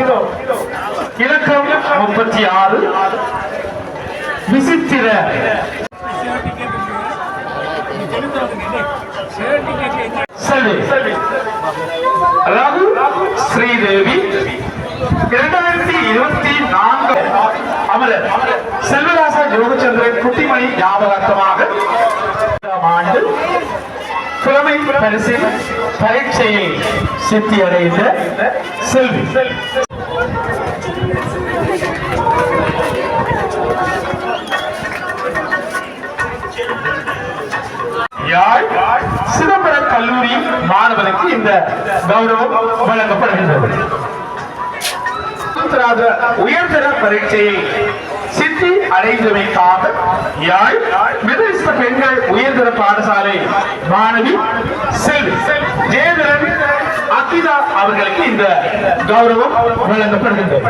இதோ இலக்கம் 36 விசித்திர செல்வி ரகு ஸ்ரீதேவி 2024 அமரர் செல்வராசா யோகச்சந்திரன் குட்டிமணி ஞாபகார்த்தமாக ஆண்டு புலமை பரிசில் பரீட்சையில் சித்தியடைந்த செல்வி யாழ் சிதம்பரம் கல்லூரி மாணவனுக்கு இந்த கௌரவம் வழங்கப்படுகின்றது. உயர்தர பரீட்சையில் சித்தி அடைந்தமைக்காக யாழ் மெதடிஸ்ட் பெண்கள் உயர்தர பாடசாலை மாணவி செல்வி ஜெயதரன் அகிதா அவர்களுக்கு இந்த கௌரவம் வழங்கப்படுகின்றது.